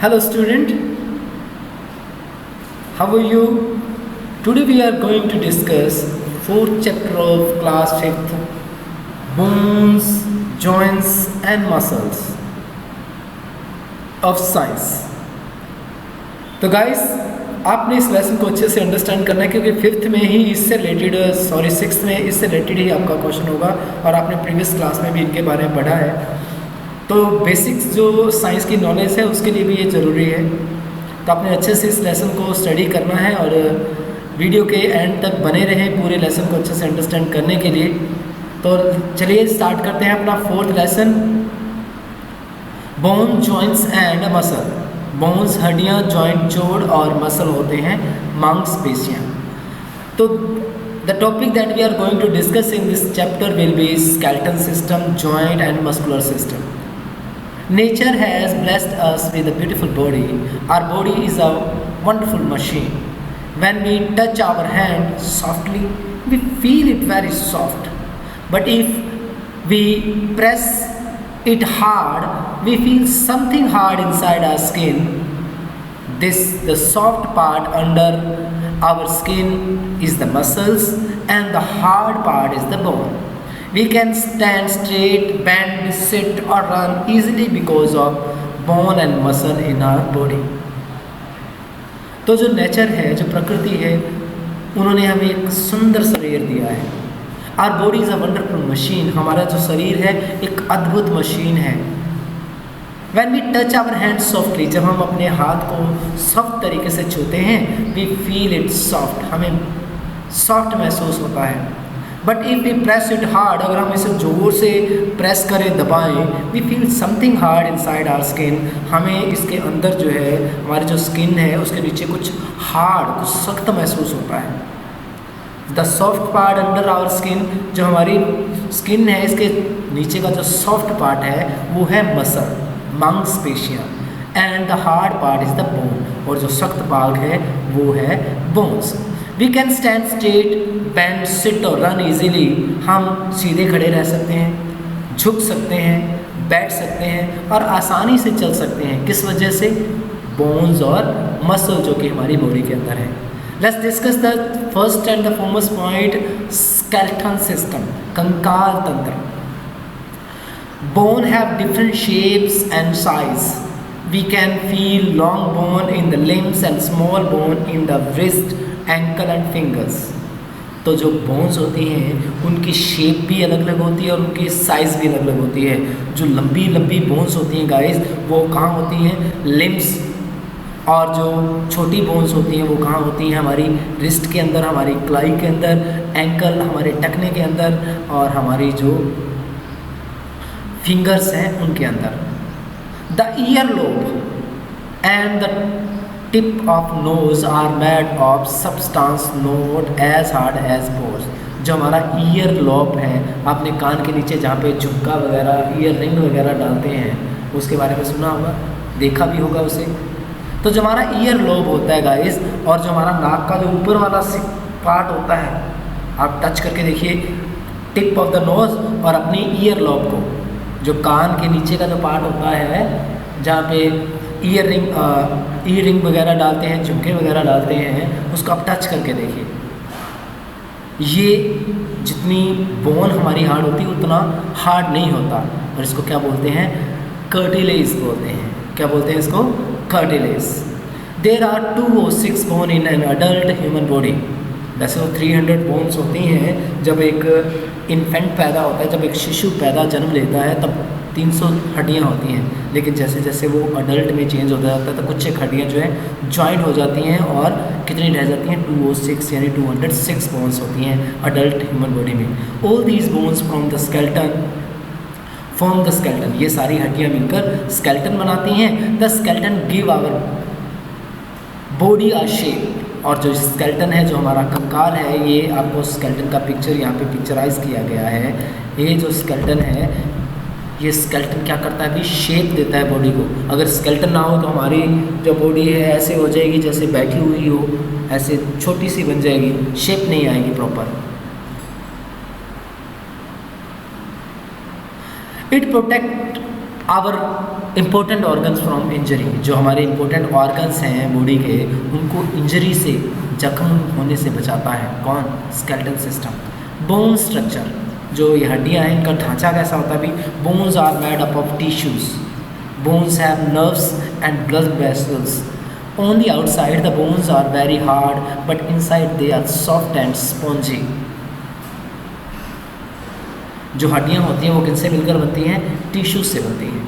Hello student, how are you? Today we are going to discuss fourth chapter of class 5th, bones, joints and muscles of science. तो guys आपने इस lesson को अच्छे से understand करना है क्योंकि फिफ्थ में ही इससे रिलेटेड सिक्स्थ में इससे रिलेटेड ही आपका क्वेश्चन होगा और आपने प्रीवियस क्लास में भी इनके बारे में पढ़ा है। तो बेसिक्स जो साइंस की नॉलेज है उसके लिए भी ये ज़रूरी है। तो आपने अच्छे से इस लेसन को स्टडी करना है और वीडियो के एंड तक बने रहें पूरे लेसन को अच्छे से अंडरस्टैंड करने के लिए। तो चलिए स्टार्ट करते हैं अपना fourth lesson, bone, joints and muscle. Bones हड्डियाँ, जॉइंट जोड़ और मसल होते हैं मांसपेशियाँ। तो the topic that we are going to discuss in this chapter will be skeleton system, joint and muscular system. Nature has blessed us with a beautiful body. Our body is a wonderful machine. When we touch our hand softly, we feel it very soft. But if we press it hard, we feel something hard inside our skin. The soft part under our skin is the muscles and the hard part is the bone. We can stand straight, bend, sit or run easily because of bone and muscle in our body. तो जो nature है, जो प्रकृति है, उन्होंने हमें एक सुंदर शरीर दिया है। Our body is a wonderful machine. हमारा जो शरीर है एक अद्भुत मशीन है। When we touch our hands softly, जब हम अपने हाथ को सॉफ्ट तरीके से छूते हैं, we feel it soft. हमें सॉफ्ट महसूस होता है। But if we press it hard, अगर हम इसे जोर से प्रेस करें, दबाएं, we feel something hard inside our skin. हमें इसके अंदर जो है, हमारी जो स्किन है उसके नीचे कुछ हार्ड, कुछ सख्त महसूस होता है। The soft part under our skin, जो हमारी स्किन है इसके नीचे का जो सॉफ्ट पार्ट है वो है मसल, मांसपेशियाँ। And the hard part is the bone, और जो सख्त भाग है वो है bones. We can stand straight, bend, sit और रन ईजीली। हम सीधे खड़े रह सकते हैं, झुक सकते हैं, बैठ सकते हैं और आसानी से चल सकते हैं। किस वजह से? बोन्स और मसल जो कि हमारी बॉडी के अंदर है। Let's discuss the first and the foremost point, skeleton system, कंकाल तंत्र। Bone have different shapes and size. We can feel long bone in the limbs and small bone in the wrist, ankle and fingers. तो जो bones होती हैं उनकी shape भी अलग अलग होती है और उनकी साइज़ भी अलग अलग होती है। जो लंबी लंबी बोन्स होती हैं गाइस, वो कहाँ होती हैं? लिम्स। और जो छोटी बोन्स होती हैं वो कहाँ होती हैं? हमारी रिस्ट के अंदर, हमारी क्लाई के अंदर, एंकल, हमारे टखने के अंदर और हमारी जो फिंगर्स हैं उनके अंदर। The ear lobe and the tip of nose are made of substance not as hard as bones. जो हमारा ईयर लॉब है, आपने कान के नीचे जहाँ पे झुमका वगैरह, ईयर रिंग वगैरह डालते हैं, उसके बारे में सुना होगा, देखा भी होगा उसे। तो जो हमारा ईयर लॉब होता है गाइस, और जो हमारा नाक का जो ऊपर वाला पार्ट होता है, आप टच करके देखिए टिप ऑफ द नोज और अपनी ईयर लॉब को, जो कान के नीचे का जो पार्ट होता है जहाँ पे ईयर रिंग वगैरह डालते हैं, झुमके वगैरह डालते हैं, उसको आप टच करके देखिए। ये जितनी बोन हमारी हार्ड होती है उतना हार्ड नहीं होता, और इसको क्या बोलते हैं? कार्टिलेज बोलते हैं। क्या बोलते हैं इसको? Cartilage. There are 206 bone in an adult human body. वैसे वो 300 बोन्स होती हैं जब एक इन्फेंट पैदा होता है, जब एक शिशु जन्म लेता है तब 300 हड्डियाँ होती हैं। लेकिन जैसे जैसे वो अडल्ट में चेंज होता जाता है तो कुछ एक हड्डियाँ जो है जॉइंट हो जाती हैं और कितनी रह जाती हैं? 206 यानी 206 बोन्स होती हैं अडल्ट ह्यूमन बॉडी में। All these bones from the skeleton, ये सारी हड्डियाँ मिलकर स्केलेटन बनाती हैं। The skeleton give our body a shape. और जो स्केलेटन है, जो हमारा कंकाल है, ये आपको स्केलेटन का पिक्चर यहाँ पे पिक्चराइज किया गया है। ये जो स्केलेटन है, ये स्केलेटन क्या करता है? अभी शेप देता है बॉडी को। अगर स्केलेटन ना हो तो हमारी जो बॉडी है ऐसे हो जाएगी जैसे बैठी हुई हो, ऐसे छोटी सी बन जाएगी, शेप नहीं आएगी proper. It protect our important organs from injury, जो हमारे इम्पोर्टेंट ऑर्गन्स हैं बॉडी के, उनको इंजरी से, जख्म होने से बचाता है कौन? Skeletal system. बोन स्ट्रक्चर, जो ये हड्डियाँ हैं इनका ढांचा कैसा होता है? भी bones are made up of tissues. Bones have nerves and blood vessels. On the outside the bones are very hard but inside they are soft and spongy. जो हड्डियाँ होती हैं वो किनसे मिलकर बनती हैं? टिश्यूज से बनती हैं।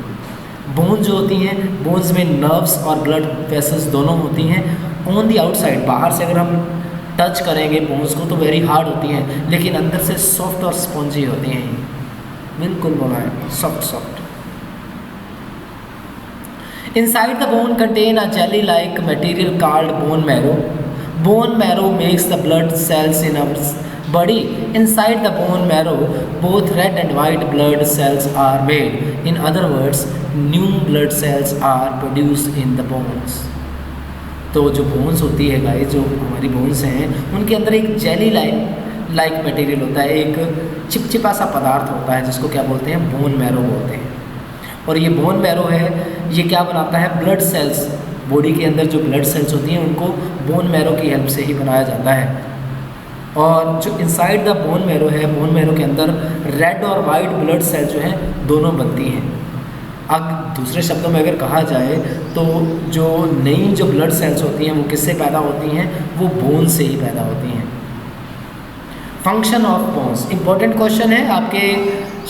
बोन जो होती हैं, बोन्स में नर्व्स और ब्लड वेसल्स दोनों होती हैं। ऑन दी आउटसाइड, बाहर से अगर हम टच करेंगे बोन्स को तो वेरी हार्ड होती हैं, लेकिन अंदर से सॉफ्ट और स्पॉन्जी होती हैं, बिल्कुल मुलायम, soft soft. Inside the bone contain a jelly like material called bone marrow. Bone marrow makes the blood cells in our body. Inside the bone marrow, both red and white blood cells are made. In other words, new blood cells are produced in the bones. तो जो bones होती है guys, जो हमारी bones हैं, उनके अंदर एक जेली लाइक मटेरियल होता है, एक चिपचिपा सा पदार्थ होता है जिसको क्या बोलते हैं? बोन मैरो बोलते हैं। और ये बोन मैरो है, ये क्या बनाता है? Blood cells. बॉडी के अंदर जो ब्लड सेल्स होती हैं उनको बोन मैरो की हेल्प से ही बनाया जाता है। और जो इनसाइड द बोन मैरो है, बोन मैरो के अंदर रेड और वाइट ब्लड सेल जो हैं दोनों बनती हैं। अब दूसरे शब्दों में अगर कहा जाए तो जो नई जो ब्लड सेल्स होती हैं वो किससे पैदा होती हैं? वो बोन से ही पैदा होती हैं। Function of bones, important question है, आपके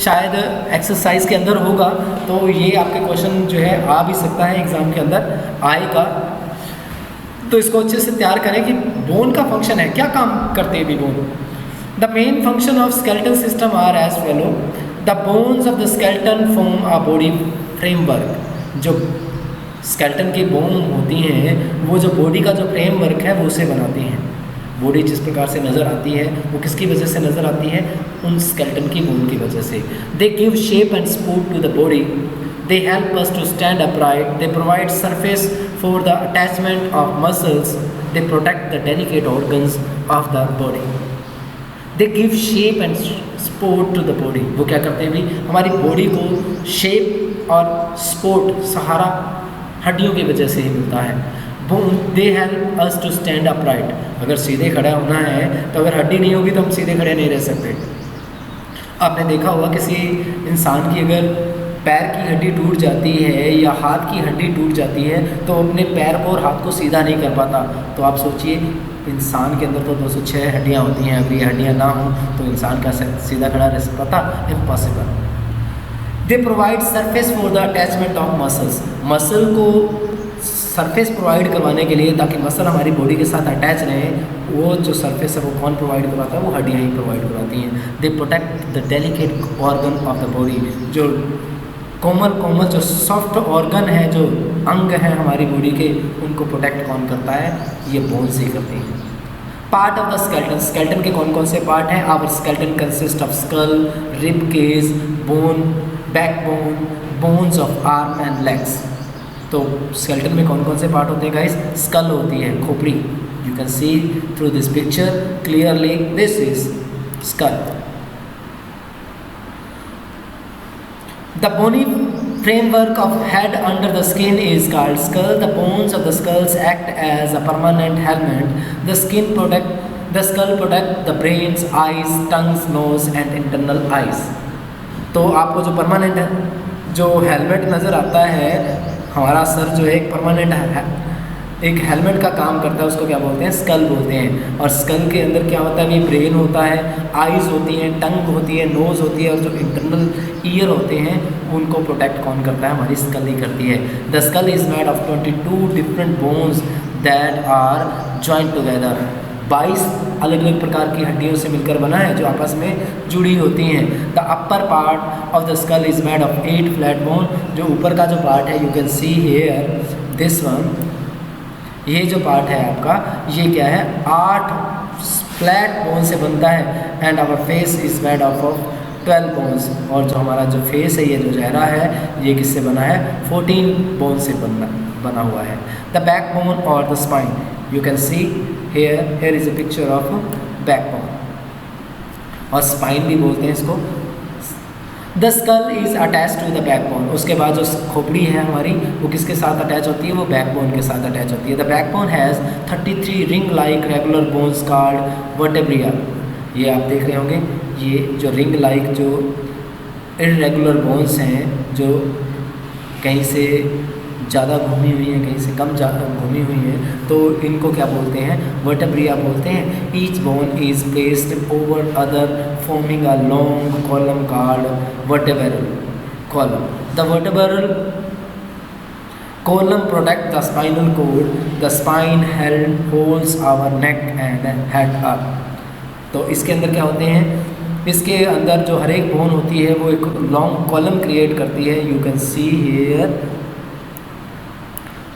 शायद एक्सरसाइज के अंदर होगा, तो ये आपके क्वेश्चन जो है आ भी सकता है, एग्ज़ाम के अंदर आएगा। तो इसको अच्छे से तैयार करें कि बोन का फंक्शन है, क्या काम करते हैं भी bone. The main function of skeletal system are as follow. The bones of the skeleton form a body framework. जो स्केलेटन की बोन होती हैं वो जो बॉडी का जो फ्रेमवर्क है वो उसे बनाती हैं। बॉडी जिस प्रकार से नज़र आती है वो किसकी वजह से नज़र आती है? उन स्केलेटन की बोन की वजह से। They give shape and support to the body. They help us to stand upright. They provide surface for the attachment of muscles. They protect the delicate organs of the body. They give shape and support to the body. वो क्या करते हैं भी? हमारी body को shape और support, सहारा हड्डियों की वजह से ही मिलता है। They help us to stand upright. अगर सीधे खड़ा होना है तो अगर हड्डी नहीं होगी तो हम सीधे खड़े नहीं रह सकते। आपने देखा होगा किसी इंसान की अगर पैर की हड्डी टूट जाती है या हाथ की हड्डी टूट जाती है तो अपने पैर को और हाथ को सीधा नहीं कर पाता। तो आप सोचिए इंसान के अंदर तो 206 हड्डियाँ होती हैं, अगर ये हड्डियाँ ना हों तो इंसान का सीधा खड़ा रह पाता? Impossible. They provide surface for the attachment of muscles. Muscle को सरफेस प्रोवाइड करवाने के लिए, ताकि मसल हमारी बॉडी के साथ अटैच रहें, वो जो सरफेस है वो कौन प्रोवाइड करवाता है? वो हड्डियाँ ही प्रोवाइड करवाती हैं। They protect the delicate organ of the body. जो कोमल जो सॉफ्ट ऑर्गन है, जो अंग है हमारी बॉडी के, उनको प्रोटेक्ट कौन करता है? ये बोन्स ही करती हैं। Part of the skeleton. Skeleton के कौन कौन से पार्ट हैं? Our skeleton consist of skull, rib cage, bone, backbone, bones of arm and legs. तो स्केलेटन में कौन कौन से पार्ट होते हैं गाइस? स्कल होती है, खोपड़ी। You can see through this picture clearly, this is skull. The bony framework of head under the skin is called skull. The bones of the skulls act as a permanent helmet. The skull protect the brains, eyes, tongues, nose and internal eyes. तो आपको जो permanent जो helmet नज़र आता है, हमारा sir जो है एक परमानेंट है, एक हेलमेट का काम करता है, उसको क्या बोलते हैं? स्कल बोलते हैं। और स्कल के अंदर क्या होता है? ये ब्रेन होता है, आइज़ होती हैं, टंग होती है, नोज़ होती है, और जो इंटरनल ईयर होते हैं उनको प्रोटेक्ट कौन करता है? हमारी स्कल ही करती है। The skull is made of 22 different bones that are joint together. 22 अलग अलग प्रकार की हड्डियों से मिलकर बना है जो आपस में जुड़ी होती हैं। The upper part of the skull is made of 8 flat bone. जो ऊपर का जो पार्ट है, you can see here this one, ये जो पार्ट है आपका, ये क्या है? 8 फ्लैट बोन से बनता है। And our face is made of 12 bones. और जो हमारा जो फेस है, ये जो चेहरा है, ये किससे बना है? 14 बोन से बना हुआ है। द बैक बोन और the spine, you can see here is a picture of back bone, और स्पाइन भी बोलते हैं इसको। The skull is attach to the backbone. उसके बाद जो खोपड़ी है हमारी वो किसके साथ अटैच होती है, वो बैकबोन के साथ अटैच होती है। The backbone has 33 ring like regular bones called vertebrae. ये आप देख रहे होंगे, ये जो रिंग लाइक जो इर्रेगुलर बोन्स हैं, जो कहीं से ज़्यादा घूमी हुई हैं, कहीं से कम घूमी हुई हैं, तो इनको क्या बोलते हैं, वर्टेब्रिया बोलते हैं। Each bone is placed over other forming a long column called vertebral column. The vertebral column protect the spinal cord. The spine holds our neck and head up. तो इसके अंदर क्या होते हैं, इसके अंदर जो हर एक बोन होती है वो एक लॉन्ग कॉलम क्रिएट करती है। You can see here.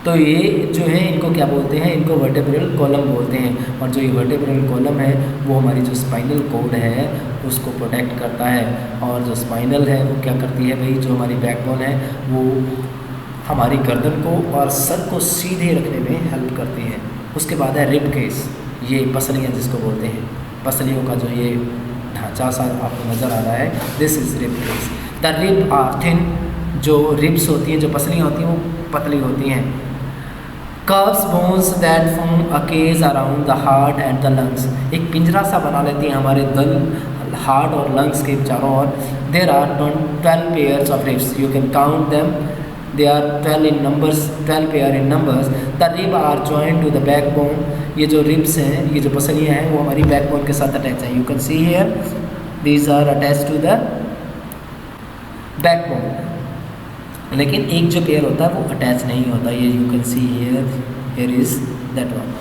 तो ये जो है इनको क्या बोलते हैं, इनको वर्टेब्रल कॉलम बोलते हैं। और जो ये वर्टेब्रल कॉलम है वो हमारी जो स्पाइनल कोड है उसको प्रोटेक्ट करता है। और जो स्पाइनल है वो क्या करती है भाई, जो हमारी बैकबोन है वो हमारी गर्दन को और सर को सीधे रखने में हेल्प करती है। उसके बाद है रिब केस, ये पसलियाँ जिसको बोलते हैं, पसलियों का जो ये ढांचा सा आपको नज़र आ रहा है, this is rib cage. The rib are thin, जो रिब्स होती हैं, जो पसलियाँ होती हैं वो पतली होती हैं। Curves bones that form a cage around the heart and the lungs, एक पिंजरा सा बना लेती हैं हमारे हार्ट और लंग्स के चारों ओर। There are 12 pairs of ribs, you can count them, they are 12 in numbers, 12 pair in numbers. The rib are joined to the backbone. ये जो ribs हैं, ये जो पसलियाँ हैं वो हमारी backbone के साथ अटैच हैं। You can see here these are attached to the backbone. लेकिन एक जो पेयर होता है वो अटैच नहीं होता। ये you can see here is that one.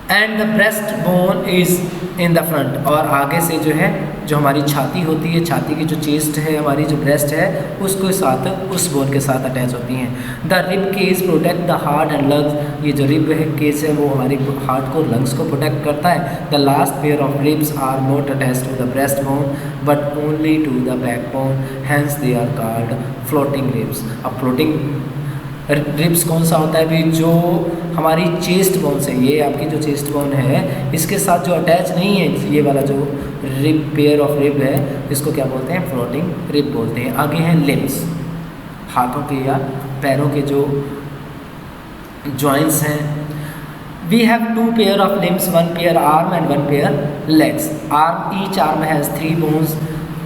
And the breast bone is in the front, और आगे से जो है जो हमारी छाती होती है, छाती की जो चेस्ट है हमारी, जो ब्रेस्ट है उसके साथ, उस बोन के साथ अटैच होती हैं। The rib cage protect the heart and lungs, ये जो रिब केस है वो हमारी हार्ट को, लंग्स को प्रोटेक्ट करता है। The last pair of ribs are not attach to the breast bone but only to the back bone, hence they are called floating ribs. अब फ्लोटिंग रिब्स कौन सा होता है भी, जो हमारी चेस्ट बोन से, ये आपकी जो चेस्ट बोन है इसके साथ जो अटैच नहीं है, ये वाला जो रिब, पेयर ऑफ रिब है, इसको क्या बोलते हैं, फ्लोटिंग रिब बोलते हैं। आगे हैं लिम्स, हाथों के या पैरों के जो जॉइंट्स हैं। We have 2 pair of limbs, 1 pair arm and 1 pair legs. Arm, each arm has 3 bones.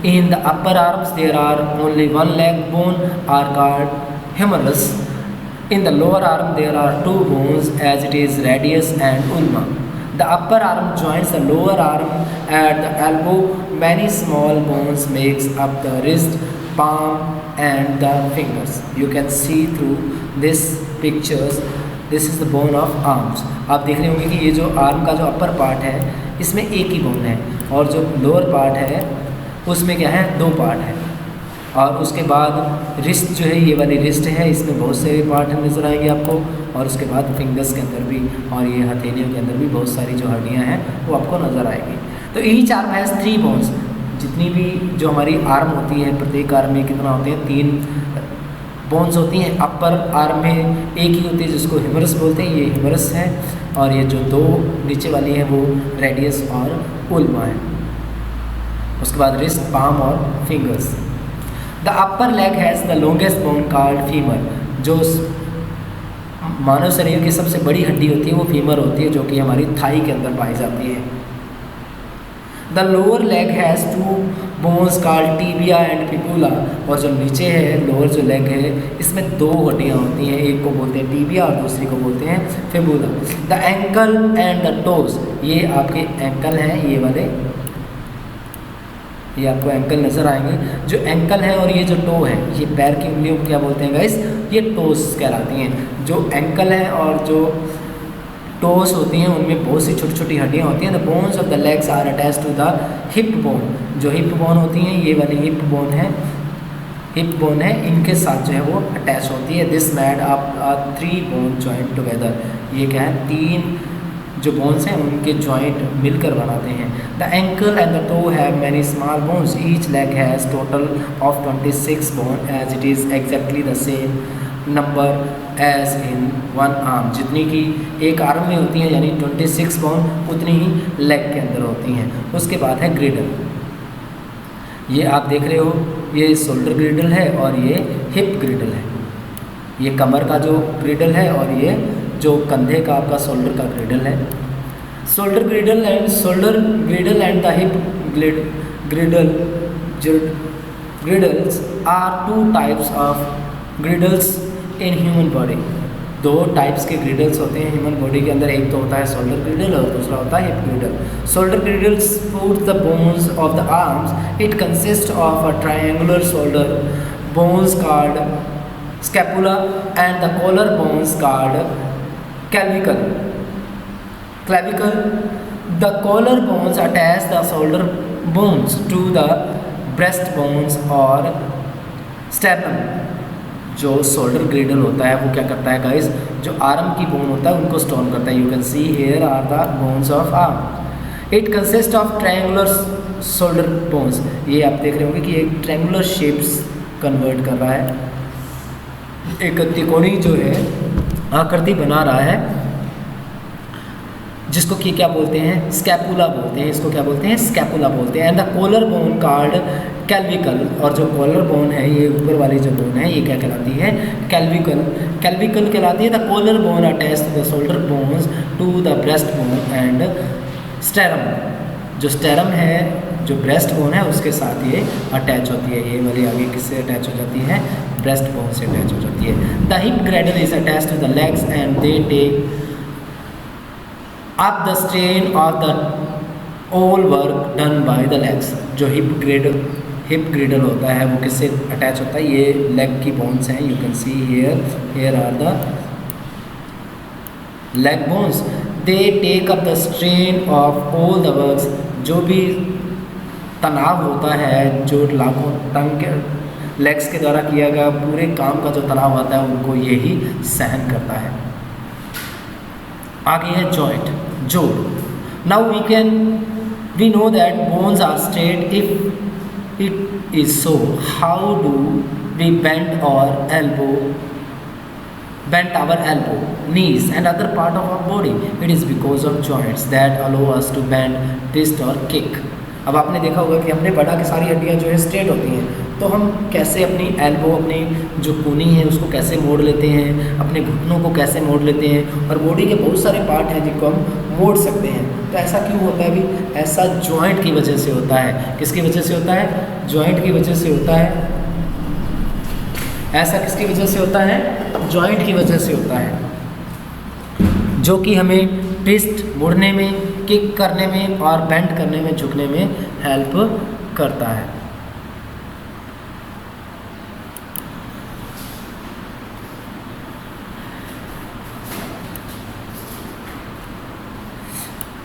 In the upper arms there are only 1 leg bone are called humerus. In the lower arm there are 2 bones as it is radius and ulna. The upper arm joins the lower arm at the elbow. Many small bones makes up the wrist, palm and the fingers. You can see through this pictures. This is the bone of arms. आप देख रहे होंगे कि ये जो arm का जो upper part है इसमें एक ही बोन है, और जो लोअर पार्ट है उसमें क्या है, 2 पार्ट है। और उसके बाद रिस्ट जो है, ये वाली रिस्ट है, इसमें बहुत सारे पार्ट नज़र आएंगे आपको। और उसके बाद फिंगर्स के अंदर भी और ये हथेलियों के अंदर भी बहुत सारी जो हड्डियाँ हैं वो आपको नज़र आएगी। तो ईच आर्म हैज़ 3 बोन्स, जितनी भी जो हमारी आर्म होती है, प्रत्येक आर्म में कितना होते हैं, 3 बोन्स होती हैं। अपर आर्म में एक ही होती है जिसको ह्यूमरस बोलते हैं, ये ह्यूमरस है। और ये जो 2 नीचे वाली है वो रेडियस और उल्मा है। उसके बाद रिस्ट, पाम और fingers. The upper leg has the longest bone called femur, जो मानव शरीर की सबसे बड़ी हड्डी होती है वो फीमर होती है, जो कि हमारी थाई के अंदर पाई जाती है। The lower leg has 2 bones called tibia and fibula, और जो नीचे है लोअर जो लेग है इसमें 2 हड्डियाँ होती हैं, एक को बोलते हैं टीबिया और दूसरी को बोलते हैं fibula. The ankle and the toes, ये आपके एंकल हैं, ये वाले, ये आपको एंकल नज़र आएंगे। जो एंकल है और ये जो टो है, ये पैर की उंगलियों को क्या बोलते हैं गाइस, ये टोस कहलाती हैं। जो एंकल है और जो टोस होती हैं उनमें बहुत सी छोटी छोटी हड्डियाँ होती हैं। The bones of the legs are attach to the hip bone, जो हिप बोन होती हैं, ये वाली हिप बोन है, हिप बोन है, इनके साथ जो है वो अटैच होती है। दिस मैड आप 3 बोन जॉइंट टुगेदर, ये क्या है, 3 जो बोन्स हैं उनके जॉइंट मिलकर बनाते हैं। The ankle and the toe have many small bones, each leg has total of 26 bone as it is exactly the same number as in 1 arm, जितनी की एक आर्म में होती हैं यानी 26 बोन, उतनी ही लेग के अंदर होती हैं। उसके बाद है ग्रेडल। ये आप देख रहे हो, ये शोल्डर ग्रिडल है और ये हिप ग्रिडल है। ये कमर का जो ग्रिडल है और ये जो कंधे का आपका शोल्डर का ग्रिडल है। Shoulder girdle and the hip girdle girdles are two types of girdles in human body. दो टाइप्स के ग्रिडल्स होते हैं ह्यूमन बॉडी के अंदर, एक तो होता है शोल्डर ग्रिडल और दूसरा होता है hip ग्रिडल। Shoulder girdles support the bones of the arms. It consist of a triangular shoulder bones called scapula and the collar bones called clavicle. The collar bones attach the shoulder bones to the breast bones और sternum। जो shoulder ग्रिडल होता है वो क्या करता है guys, जो arm की बोन होता है उनको स्टोन करता है। You can see here are the bones of arm. It consist of triangular shoulder bones. ये आप देख रहे होंगे कि एक ट्रायंगुलर शेप्स कन्वर्ट कर रहा है, एक त्रिकोणी जो है आकृति बना रहा है, जिसको कि क्या बोलते हैं, स्कैपुला बोलते हैं। इसको क्या बोलते हैं, स्कैपुला बोलते हैं। And the collar bone called clavicle. और जो कॉलर बोन है, ये ऊपर वाली जो बोन है, ये क्या कहलाती है, कैल्विकल। कैल्विकल कहलाती है। The collar bone attach to the shoulder bones to the breast bone and sternum. जो स्टेरम है, जो ब्रेस्ट बोन है, उसके साथ ये अटैच होती है। ये वाली आगे किससे अटैच हो जाती है, ब्रेस्ट बोन से अटैच हो जाती है। The hip girdle is attach to the legs and they take up the strain of the all work done by the legs. जो हिप ग्रिडल होता है वो किससे अटैच होता है, ये लेग की बोन्स हैं। You can see here are the leg bones. They take up the strain of all the works. जो भी तनाव होता है, जो लाखों टंग के लेग्स के द्वारा किया गया पूरे काम का जो तनाव आता है, उनको ये ही सहन करता है। आगे है जॉइंट, जोड़। Now we know that bones are straight if it is so. How do we bend our elbow, knees and other part of our body? It is because of joints that allow us to bend, twist or kick. अब आपने देखा होगा कि हमने बढ़ा की सारी हड्डियाँ जो है स्ट्रेट होती हैं, तो हम कैसे अपनी एल्बो, अपनी जो कूनी है उसको कैसे मोड़ लेते हैं, अपने घुटनों को कैसे मोड़ लेते हैं, और बॉडी के बहुत सारे पार्ट हैं जिनको हम मोड़ सकते हैं। तो ऐसा क्यों होता है अभी, ऐसा जॉइंट की वजह से होता है। किसकी वजह से होता है, जॉइंट की वजह से होता है। ऐसा किसकी वजह से होता है, जॉइंट की वजह से होता है, जो कि हमें ट्विस्ट, मुड़ने में, किक करने में और बेंड करने में, झुकने में हेल्प करता है।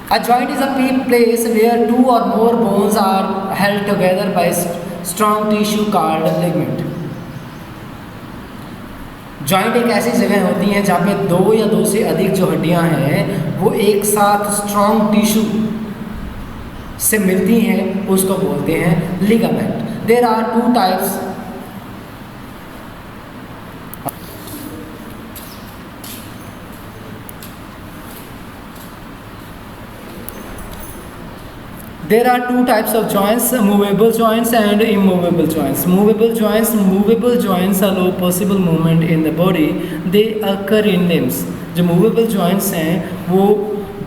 A joint is a place where two or more bones are held together by strong tissue called ligament. Joint एक ऐसी जगह होती है जहाँ पे दो या दो से अधिक जो हड्डियाँ हैं वो एक साथ स्ट्रॉन्ग टिश्यू से मिलती हैं, उसको बोलते हैं ligament. There are two types There are two types of joints, movable joints and immovable joints. Movable joints allow possible movement in the body. They occur in limbs. जो movable joints हैं वो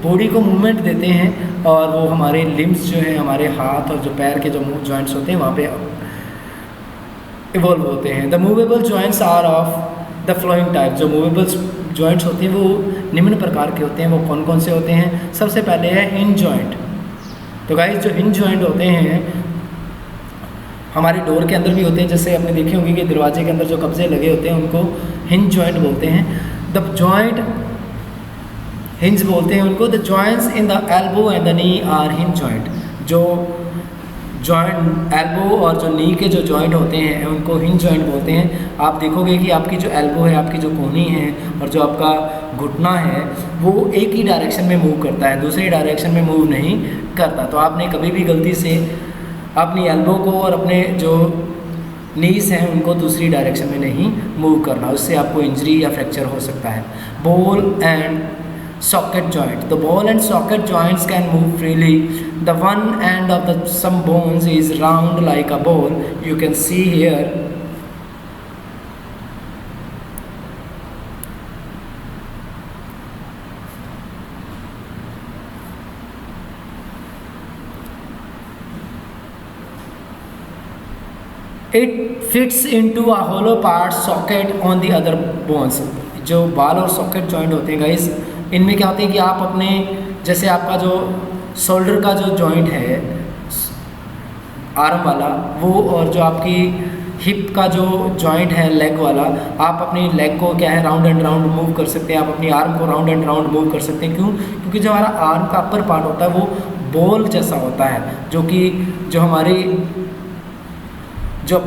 body को movement देते हैं और वो हमारे limbs जो हैं, हमारे हाथ और जो पैर के जो जॉइंट्स होते हैं वहाँ पे इवॉल्व होते हैं। The movable joints are of the flowing type. जो मूवेबल जॉइंट्स होते हैं वो निम्न प्रकार के होते हैं। वो कौन कौन से होते हैं, सबसे पहले है हिंज जॉइंट। तो गाइस जो हिंज जॉइंट होते हैं हमारी डोर के अंदर भी होते हैं, जैसे आपने देखे होंगे कि दरवाजे के अंदर जो कब्जे लगे होते हैं उनको हिंज जॉइंट बोलते हैं। द जॉइंट हिंज बोलते हैं उनको। The joints in the elbow and the knee are hinge joint. जो जॉइंट एल्बो और जो नी के जो जॉइंट होते हैं उनको हिंज जॉइंट बोलते हैं। आप देखोगे कि आपकी जो एल्बो है, आपकी जो कोहनी है और जो आपका घुटना है वो एक ही डायरेक्शन में मूव करता है, दूसरी डायरेक्शन में मूव नहीं करता। तो आपने कभी भी गलती से अपनी एल्बो को और अपने जो नीज हैं उनको दूसरी डायरेक्शन में नहीं मूव करना, उससे आपको इंजरी या फ्रैक्चर हो सकता है। Ball and socket joint. The ball and socket joints can move freely. The one end of the some bones is round like a ball. You can see here. It fits into a hollow part socket on the other bones. जो बाल और socket joint होते हैं guys, इनमें क्या होते हैं कि आप अपने जैसे आपका जो शोल्डर का जो जॉइंट है आर्म वाला वो, और जो आपकी हिप का जो जॉइंट है लेग वाला, आप अपनी लेग को क्या है राउंड एंड राउंड मूव कर सकते हैं, आप अपनी आर्म को राउंड एंड राउंड मूव कर सकते हैं। क्यों? क्योंकि जो हमारा आर्म का अपर पार्ट होता है वो बॉल जैसा होता है, जो कि जो हमारी जो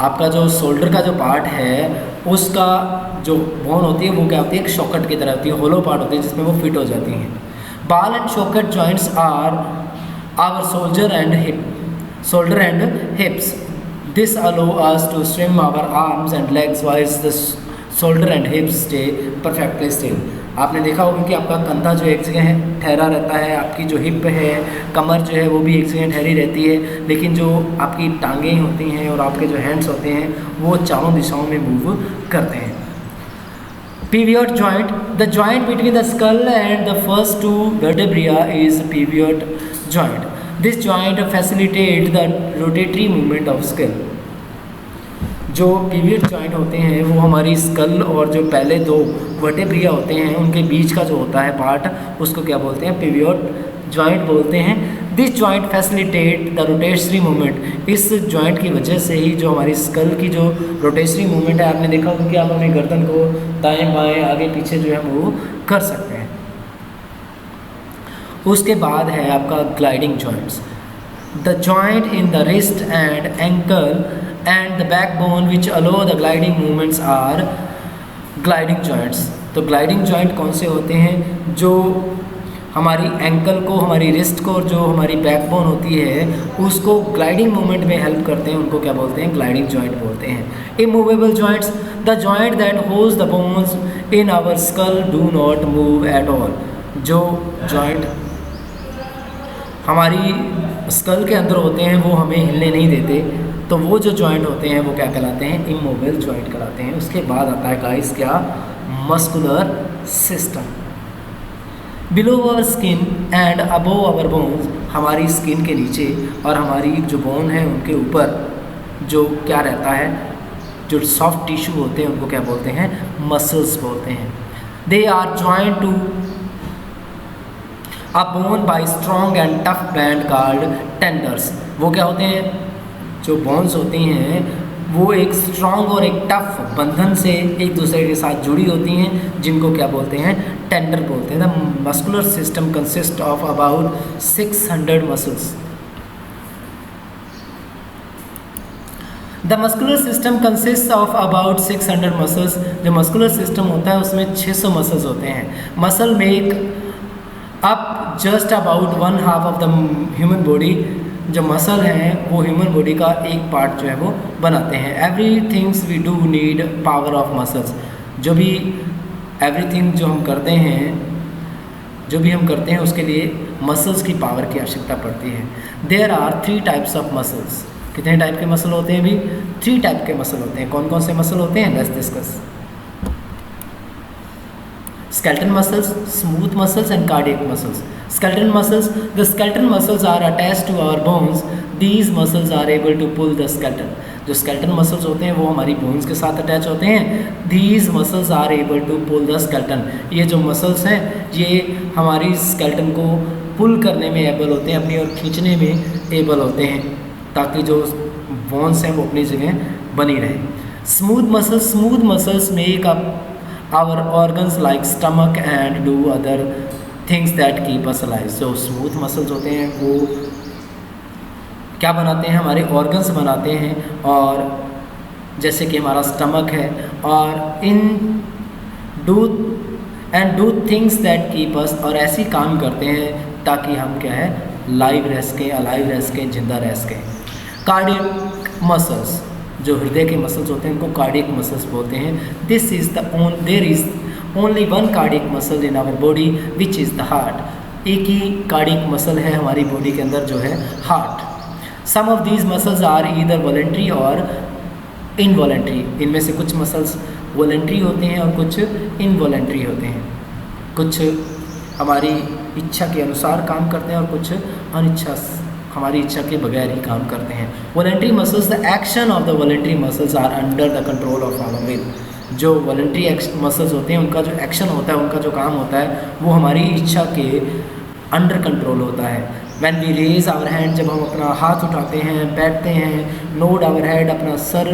आपका जो शोल्डर का जो पार्ट है उसका जो बोन होती है वो क्या होती है, एक शॉकेट की तरह होती है, होलो पार्ट होती है जिसमें वो फिट हो जाती हैं। Ball and socket joints are our shoulder and hips. This allow us to swim our arms and legs while the shoulder and hips stay perfectly still. आपने देखा होगा कि आपका कंधा जो एक जगह है ठहरा रहता है, आपकी जो हिप है, कमर जो है वो भी एक जगह ठहरी रहती है, लेकिन जो आपकी टांगें होती हैं और आपके जो हैंड्स होते हैं वो चारों दिशाओं में मूव करते हैं। Pivot joint, the joint between the skull and the first two vertebrae is pivot joint. This joint facilitates the rotatory movement of skull. जो pivot joint होते हैं वो हमारी स्कल और जो पहले दो वर्टेब्रिया होते हैं उनके बीच का जो होता है पार्ट, उसको क्या बोलते हैं, pivot joint बोलते हैं। This joint facilitate the rotatory movement. इस जॉइंट की वजह से ही जो हमारी स्कल की जो रोटेशरी मूवमेंट है, आपने देखा होगा कि आप अपनी गर्दन को दाएं बाएं आगे पीछे जो है मूव कर सकते हैं। उसके बाद है आपका gliding joints. The joint in the wrist and ankle and the backbone which allow the gliding movements are gliding joints. तो ग्लाइडिंग जॉइंट कौन से होते हैं? जो हमारी एंकल को, हमारी रिस्ट को और जो हमारी बैकबोन होती है उसको ग्लाइडिंग मूवमेंट में हेल्प करते हैं, उनको क्या बोलते हैं, ग्लाइडिंग जॉइंट बोलते हैं। Immovable joints, the joint that holds the bones in our skull do not move at all. जो जॉइंट हमारी स्कल के अंदर होते हैं वो हमें हिलने नहीं देते, तो वो जो जॉइंट होते हैं वो क्या कहलाते हैं, इमूवेबल जॉइंट कहलाते हैं। उसके बाद आता है गाइस क्या, muscular system. Below our skin and above our bones, हमारी स्किन के नीचे और हमारी जो बोन है उनके ऊपर जो क्या रहता है, जो सॉफ्ट टिश्यू होते हैं उनको क्या बोलते हैं, मसल्स बोलते हैं। They are joint to a bone by strong and tough band called tendons. वो क्या होते हैं, जो बोन्स होती हैं वो एक स्ट्रॉन्ग और एक टफ बंधन से एक दूसरे के साथ जुड़ी होती हैं, जिनको क्या बोलते हैं, टेंडर बोलते हैं। The muscular system consist of about 600 muscles. The muscular system consist of about 600 muscles. जो मस्कुलर सिस्टम होता है उसमें 600 मसल्स होते हैं। Muscle make up just about 1/2 of the human body. जो मसल हैं वो ह्यूमन बॉडी का एक पार्ट जो है वो बनाते हैं। Every things we do need power of muscles. जो भी एवरीथिंग जो हम करते हैं उसके लिए मसल्स की पावर की आवश्यकता पड़ती है। There are 3 types of muscles. कितने टाइप के मसल होते हैं भी? 3 टाइप के मसल होते हैं। कौन कौन से मसल होते हैं? Let's discuss. Skeletal muscles, smooth muscles and cardiac muscles. Skeletal muscles, the skeletal muscles are attached to our bones. These muscles are able to pull the skeleton. जो skeletal muscles होते हैं वो हमारी bones के साथ attach होते हैं। These muscles are able to pull the skeleton. ये जो muscles हैं ये हमारी skeleton को pull करने में able होते हैं, अपनी ओर खींचने में able होते हैं, ताकि जो bones हैं वो अपनी जगह बनी रहे। Smooth muscles make up our organs like stomach and do other things that keep us alive. जो स्मूथ मसल्स होते हैं वो क्या बनाते हैं, हमारे ऑर्गन्स बनाते हैं, और जैसे कि हमारा स्टमक है, और in do things that keep us, और ऐसी काम करते हैं ताकि हम क्या है, लाइव रह सकें, अलाइव रह सकें, जिंदा रह सकें। कार्डियक मसल्स, जो हृदय के मसल्स होते हैं उनको कार्डियक मसल्स बोलते हैं। There is only one cardiac muscle in our body which is the heart. एक ही कार्डियक मसल है हमारी बॉडी के अंदर जो है heart. Some of these muscles are either voluntary और इनवॉलेंट्री। इनमें से कुछ मसल्स वॉलेंट्री होते हैं और कुछ इनवॉलेंट्री होते हैं। कुछ हमारी इच्छा के अनुसार काम करते हैं और कुछ अनिच्छा हमारी इच्छा के बगैर ही काम करते हैं। Voluntary muscles, the action of the voluntary muscles are under the control of our will. जो वॉलेंट्री मसल्स होते हैं उनका जो एक्शन होता है, उनका जो काम होता है वो हमारी इच्छा के अंडर कंट्रोल होता है। When we raise our hand, जब हम अपना हाथ उठाते हैं, बैठते हैं, नोड आवर हेड, अपना सर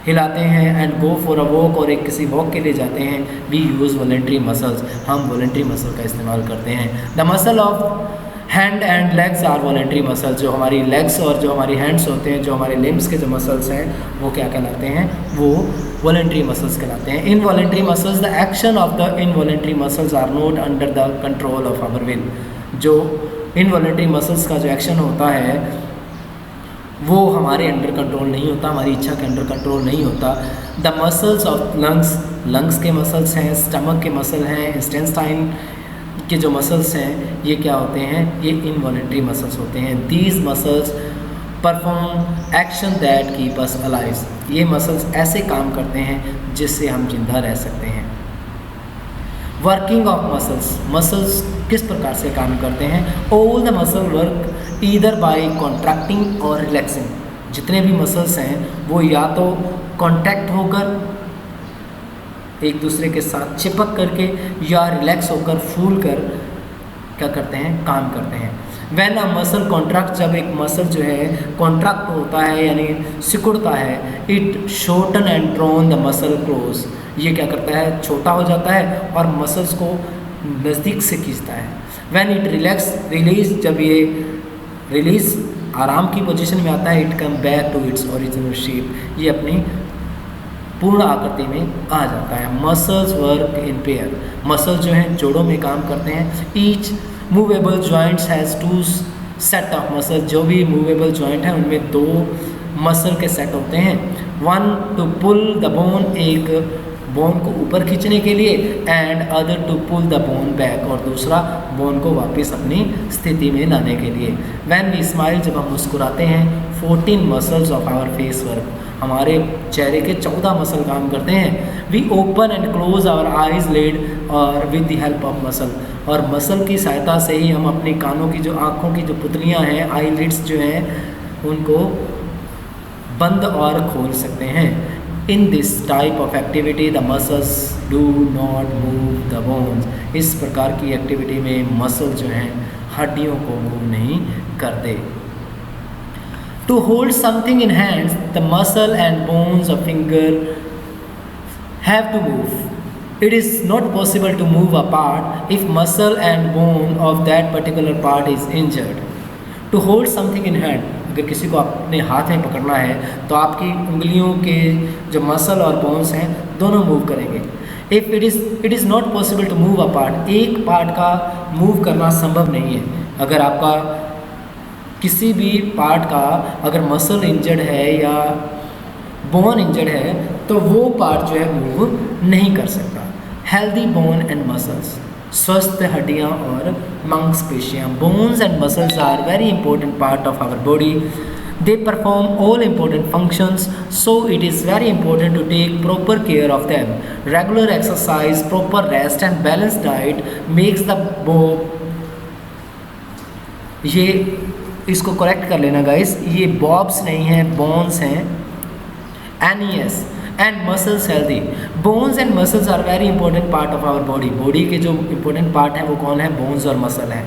हिलाते हैं, and go for a walk, और एक किसी वॉक के लिए जाते हैं, वी यूज़ वॉलेंट्री मसल्स, हम वॉलेंट्री मसल का इस्तेमाल करते हैं। The muscle of hand and legs are voluntary muscles. जो हमारी लेग्स और जो हमारी हैंड्स होते हैं, जो हमारे लिम्स के जो मसल्स हैं वो क्या कहलाते हैं, वो वॉलेंट्री मसल्स कहलाते हैं। Involuntary muscles, the action of the involuntary muscles are not under the control of our will. जो इनवॉलेंट्री मसल्स का जो एक्शन होता है वो हमारे अंडर कंट्रोल नहीं होता, हमारी इच्छा के अंडर कंट्रोल नहीं होता। The muscles of lungs, lungs के मसल्स हैं, स्टमक के मसल हैं, इंटेस्टाइन के जो मसल्स हैं ये क्या होते हैं, ये इनवॉलेंट्री मसल्स होते हैं। These muscles perform action that keep us alive. ये मसल्स ऐसे काम करते हैं जिससे हम जिंदा रह सकते हैं। वर्किंग ऑफ मसल्स, मसल्स किस प्रकार से काम करते हैं। All the muscle work either by contracting और रिलैक्सिंग। जितने भी मसल्स हैं वो या तो कॉन्ट्रैक्ट होकर एक दूसरे के साथ चिपक करके या रिलैक्स होकर फूल कर क्या करते हैं, काम करते हैं। व्हेन अ मसल कॉन्ट्रैक्ट, जब एक मसल जो है कॉन्ट्रैक्ट होता है यानी सिकुड़ता है, it shorten and drawn the muscle close. ये क्या करता है, छोटा हो जाता है और मसल्स को नज़दीक से खींचता है। व्हेन इट रिलैक्स रिलीज, जब ये रिलीज आराम की पोजीशन में आता है, it come back to its original shape. ये अपनी पूर्ण आकृति में आ जाता है। Muscles work in pair, muscles जो हैं जोड़ों में काम करते हैं। Each movable joints has two set of muscle. जो भी मूवेबल जॉइंट है उनमें दो मसल के सेट होते हैं। One to pull the bone, एक बोन को ऊपर खींचने के लिए, and other to pull the bone back, और दूसरा बोन को वापस अपनी स्थिति में लाने के लिए। व्हेन वी स्माइल, जब हम मुस्कुराते हैं, 14 muscles of our face work, हमारे चेहरे के 14 मसल काम करते हैं। We open and close our eyes lid और with the help of muscle, और मसल की सहायता से ही हम अपने कानों की जो आँखों की जो पुतलियाँ हैं, आई लिड्स जो हैं, उनको बंद और खोल सकते हैं। In this type of activity the muscles do not move the bones। इस प्रकार की एक्टिविटी में मसल जो हैं हड्डियों को मूव नहीं करते। To hold something in hands, the muscle and bones of finger have to move. It is not possible to move a part if muscle and bone of that particular part is injured. To hold something in hand, अगर किसी को अपने हाथ में पकड़ना है तो आपकी उंगलियों के जो मसल और बोन्स हैं दोनों मूव करेंगे। If it is not possible to move a part, एक पार्ट का मूव करना संभव नहीं है। अगर आपका किसी भी पार्ट का अगर मसल इंजर्ड है या बोन इंजर्ड है तो वो पार्ट जो है मूव नहीं कर सकता। हेल्दी बोन एंड मसल्स, स्वस्थ हड्डियाँ और मांसपेशियाँ। Bones and muscles are very important part of our body. They perform all important functions, so it is very important to take proper care of them. Regular exercise, proper rest and balance diet makes the ये इसको correct कर लेना guys, ये bobs नहीं हैं, bones हैं। NES and muscles healthy. Bones and muscles are very important part of our body. Body के जो इंपॉर्टेंट पार्ट हैं वो कौन है, बोन्स और मसल हैं।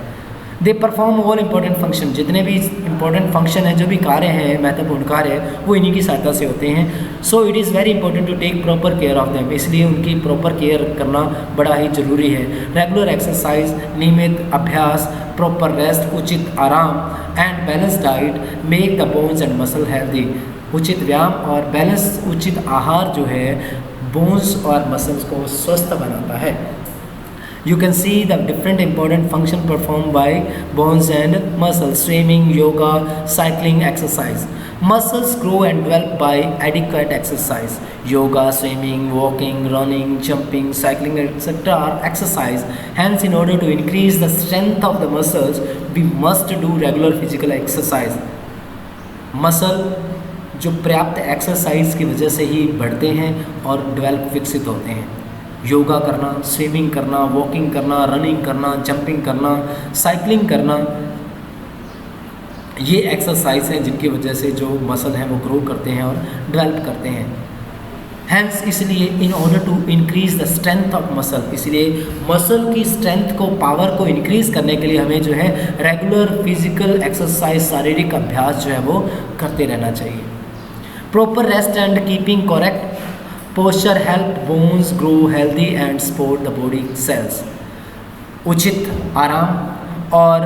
दे परफॉर्म ऑल इंपॉर्टेंट फंक्शन, जितने भी इंपॉर्टेंट फंक्शन हैं, जो भी कार्य हैं, महत्वपूर्ण कार्य है, वो इन्हीं की सहायता से होते हैं। So it is very important to take proper care of them, इसलिए उनकी प्रॉपर केयर करना बड़ा ही ज़रूरी है। रेगुलर एक्सरसाइज, नियमित अभ्यास, प्रॉपर रेस्ट, उचित आराम and balance diet make the bones and muscle healthy. उचित व्यायाम और बैलेंस, उचित आहार जो है बोन्स और मसल्स को स्वस्थ बनाता है। You can see the different important function performed by bones and muscles: swimming, yoga, cycling, exercise. Muscles grow and develop by adequate exercise. Yoga, swimming, walking, running, jumping, cycling, etc. are exercise. Hence, in order to increase the strength of the muscles, we must do regular physical exercise. Muscle जो पर्याप्त exercise की वजह से ही बढ़ते हैं और develop विकसित होते हैं। योगा करना, स्विमिंग करना, वॉकिंग करना, रनिंग करना, जंपिंग करना, साइकिलिंग करना, ये एक्सरसाइज हैं जिनकी वजह से जो मसल हैं वो ग्रो करते हैं और डेवलप करते हैं। हैंस इसलिए in order to increase the strength of muscle, इसलिए मसल की स्ट्रेंथ को, पावर को इंक्रीज करने के लिए हमें जो है रेगुलर फिजिकल एक्सरसाइज, शारीरिक अभ्यास जो है वो करते रहना चाहिए। Proper rest and keeping correct posture help bones grow healthy and support the body cells. उचित आराम और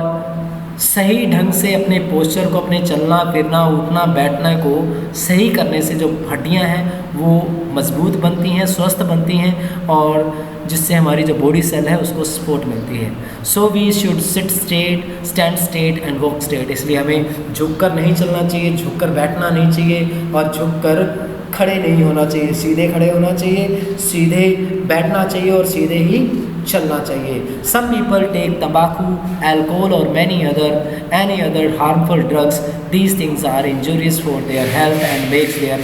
सही ढंग से अपने पोस्चर को, अपने चलना फिरना, उठना बैठना को सही करने से जो हड्डियां हैं वो मजबूत बनती हैं, स्वस्थ बनती हैं और जिससे हमारी जो बॉडी सेल है उसको सपोर्ट मिलती है। So we should sit straight, stand straight and walk straight, इसलिए हमें झुककर नहीं चलना चाहिए, झुककर बैठना नहीं चाहिए और झुककर खड़े नहीं होना चाहिए। सीधे खड़े होना चाहिए, सीधे बैठना चाहिए और सीधे ही चलना चाहिए। सम पीपल टेक तंबाकू, अल्कोहल और any other harmful drugs. These things are injurious for their health and makes their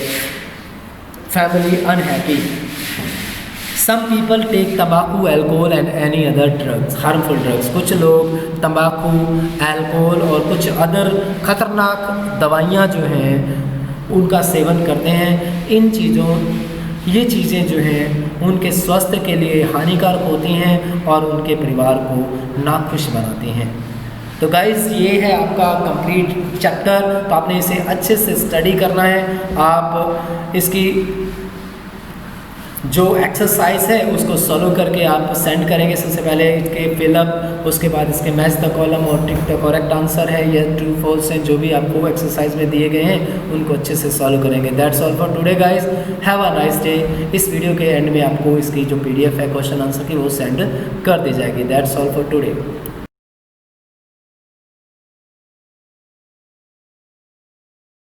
family unhappy. Some people take tobacco, alcohol and any other drugs, harmful drugs. कुछ लोग तंबाकू, alcohol और कुछ other खतरनाक दवाइयाँ जो हैं उनका सेवन करते हैं। ये चीज़ें जो हैं उनके स्वास्थ्य के लिए हानिकारक होती हैं और उनके परिवार को नाखुश बनाती हैं। तो गाइज़ ये है आपका कंप्लीट चैप्टर, तो आपने इसे अच्छे से स्टडी करना है। आप इसकी जो एक्सरसाइज है उसको सॉल्व करके आप सेंड करेंगे। सबसे पहले इसके फिलअप, उसके बाद इसके मैच द कॉलम और टिक द करेक्ट आंसर है या ट्रू फॉल्स है, जो भी आपको एक्सरसाइज में दिए गए हैं उनको अच्छे से सॉल्व करेंगे। That's all for today guys, have a nice day. इस वीडियो के एंड में आपको इसकी जो PDF है क्वेश्चन आंसर की वो सेंड कर दी जाएगी। That's all for today.